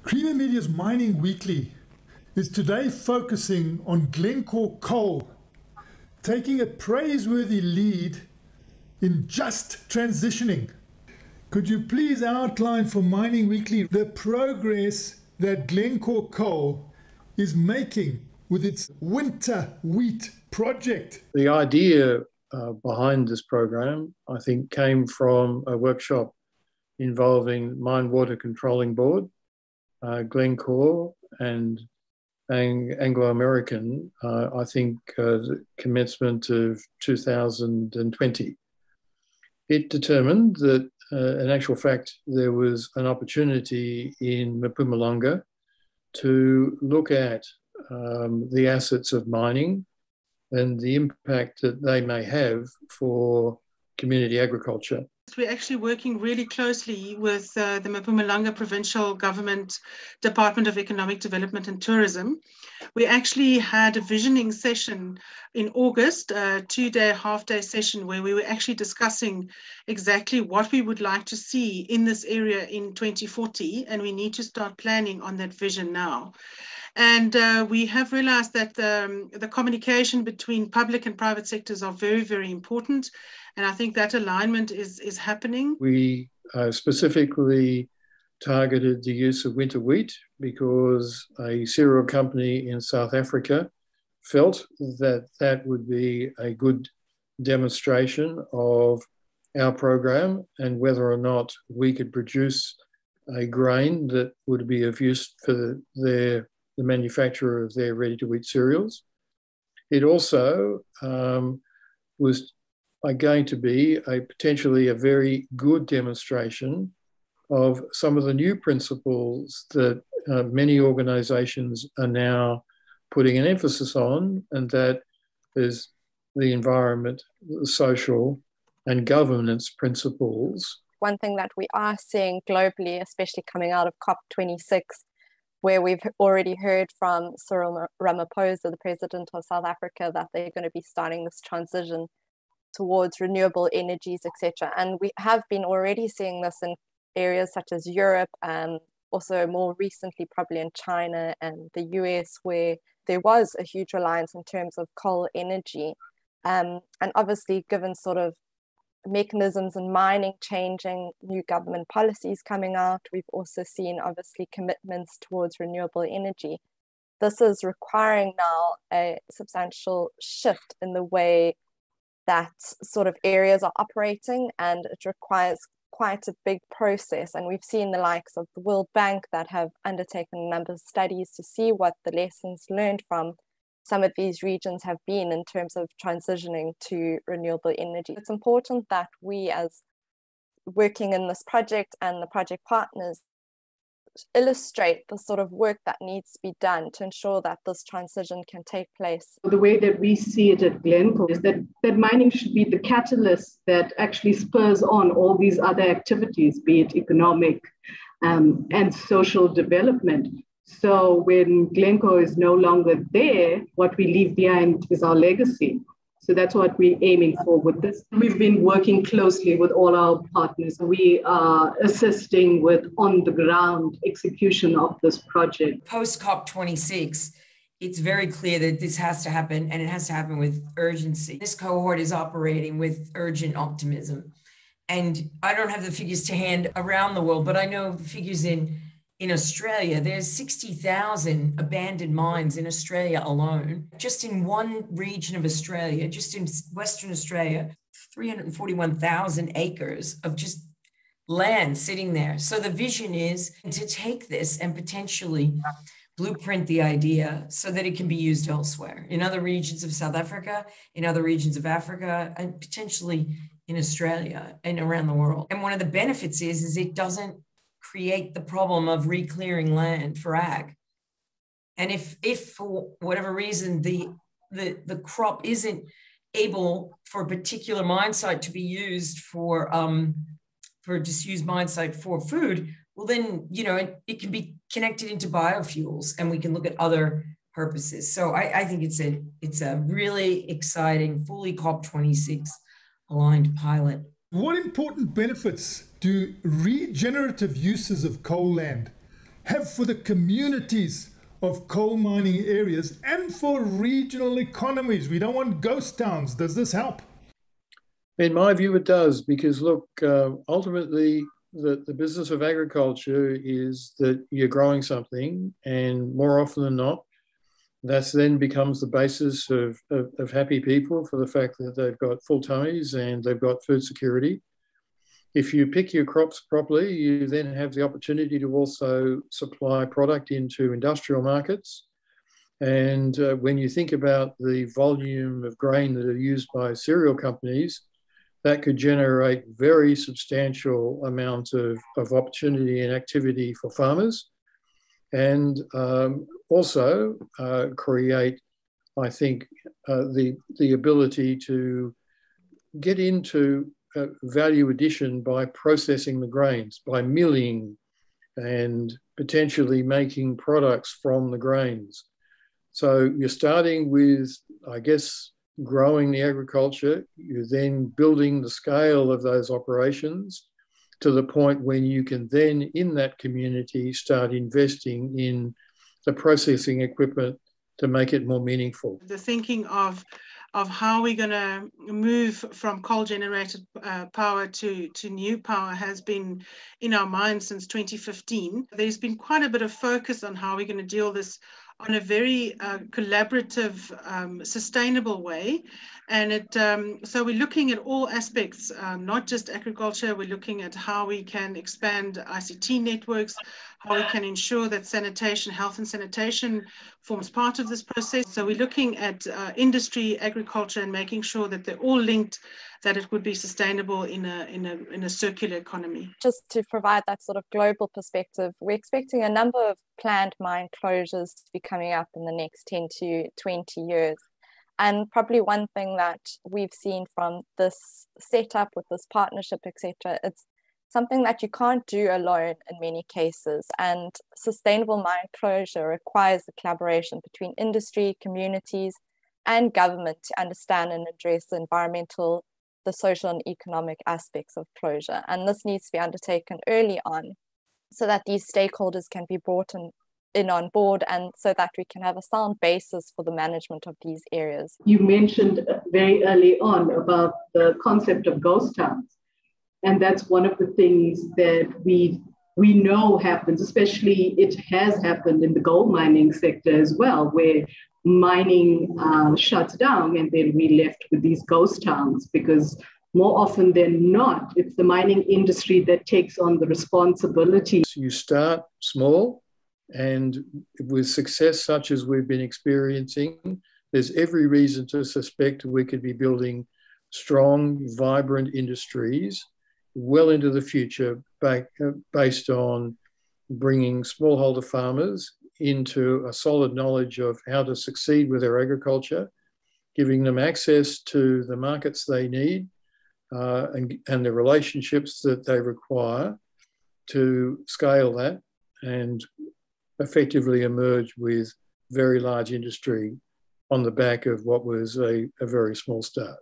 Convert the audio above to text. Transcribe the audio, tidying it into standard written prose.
Creamer Media's Mining Weekly is today focusing on Glencore coal, taking a praiseworthy lead in just transitioning. Could you please outline for Mining Weekly the progress that Glencore coal is making with its winter wheat project? The idea behind this program, I think, came from a workshop involving Mine Water Controlling Board, Glencore and Anglo-American, I think the commencement of 2020. It determined that, in actual fact, there was an opportunity in Mpumalanga to look at the assets of mining and the impact that they may have for community agriculture. We're actually working really closely with the Mpumalanga Provincial Government Department of Economic Development and Tourism. We actually had a visioning session in August, a 2-day, half-day session where we were actually discussing exactly what we would like to see in this area in 2040, and we need to start planning on that vision now. And we have realized that the communication between public and private sectors are very, very important. And I think that alignment is happening. We specifically targeted the use of winter wheat because a cereal company in South Africa felt that that would be a good demonstration of our program and whether or not we could produce a grain that would be of use for the manufacturer of their ready-to-eat cereals. It also was going to be potentially a very good demonstration of some of the new principles that many organisations are now putting an emphasis on, and that is the environment, the social and governance principles. One thing that we are seeing globally, especially coming out of COP26, where we've already heard from Cyril Ramaphosa, the president of South Africa, that they're going to be starting this transition towards renewable energies, etc. And we have been already seeing this in areas such as Europe, and also more recently probably in China and the US, where there was a huge reliance in terms of coal energy. And obviously, given sort of mechanisms in mining changing, new government policies coming out, we've also seen obviously commitments towards renewable energy. This is requiring now a substantial shift in the way that sort of areas are operating, and it requires quite a big process. And we've seen the likes of the World Bank that have undertaken a number of studies to see what the lessons learned from some of these regions have been in terms of transitioning to renewable energy. It's important that we, as working in this project and the project partners, illustrate the sort of work that needs to be done to ensure that this transition can take place. The way that we see it at Glencore is that mining should be the catalyst that actually spurs on all these other activities, be it economic and social development. So when Glencore is no longer there, what we leave behind is our legacy. So that's what we're aiming for with this. We've been working closely with all our partners. We are assisting with on-the-ground execution of this project. Post-COP26, it's very clear that this has to happen, and it has to happen with urgency. This cohort is operating with urgent optimism. And I don't have the figures to hand around the world, but I know the figures in Australia. There's 60,000 abandoned mines in Australia alone. Just in one region of Australia, just in Western Australia, 341,000 acres of just land sitting there. So the vision is to take this and potentially blueprint the idea so that it can be used elsewhere, in other regions of South Africa, in other regions of Africa, and potentially in Australia and around the world. And one of the benefits is it doesn't create the problem of re-clearing land for ag. And if for whatever reason the crop isn't able for a particular mine site to be used for a disused mine site for food, well then, you know, it can be connected into biofuels, and we can look at other purposes. So I think it's a really exciting, fully COP26 aligned pilot. What important benefits do regenerative uses of coal land have for the communities of coal mining areas and for regional economies? We don't want ghost towns. Does this help? In my view, it does, because look, ultimately, the business of agriculture is that you're growing something, and more often than not, that then becomes the basis of happy people for the fact that they've got full tummies and they've got food security. If you pick your crops properly, you then have the opportunity to also supply product into industrial markets. And when you think about the volume of grain that are used by cereal companies, that could generate very substantial amount of opportunity and activity for farmers, and also create, I think, the ability to get into value addition by processing the grains, by milling and potentially making products from the grains. So you're starting with, I guess, growing the agriculture. You're then building the scale of those operations to the point when you can then, in that community, start investing in the processing equipment to make it more meaningful. The thinking of how we're going to move from coal-generated power to new power has been in our minds since 2015. There's been quite a bit of focus on how we're going to deal this on a very collaborative, sustainable way. And so we're looking at all aspects, not just agriculture. We're looking at how we can expand ICT networks, how we can ensure that sanitation, health and sanitation forms part of this process. So we're looking at industry, agriculture, and making sure that they're all linked, that it would be sustainable in a circular economy. Just to provide that sort of global perspective, we're expecting a number of planned mine closures to be coming up in the next 10 to 20 years. And probably one thing that we've seen from this setup with this partnership, etc., it's something that you can't do alone in many cases. And sustainable mine closure requires the collaboration between industry, communities, and government to understand and address the environmental, the social and economic aspects of closure. And this needs to be undertaken early on so that these stakeholders can be brought in on board, and so that we can have a sound basis for the management of these areas. You mentioned very early on about the concept of ghost towns. And that's one of the things that we know happens, especially it has happened in the gold mining sector as well, where mining shuts down and then we're left with these ghost towns, because more often than not, it's the mining industry that takes on the responsibility. You start small, and with success such as we've been experiencing, there's every reason to suspect we could be building strong, vibrant industries well into the future based on bringing smallholder farmers into a solid knowledge of how to succeed with their agriculture, giving them access to the markets they need and the relationships that they require to scale that and effectively emerge with very large industry on the back of what was a very small start.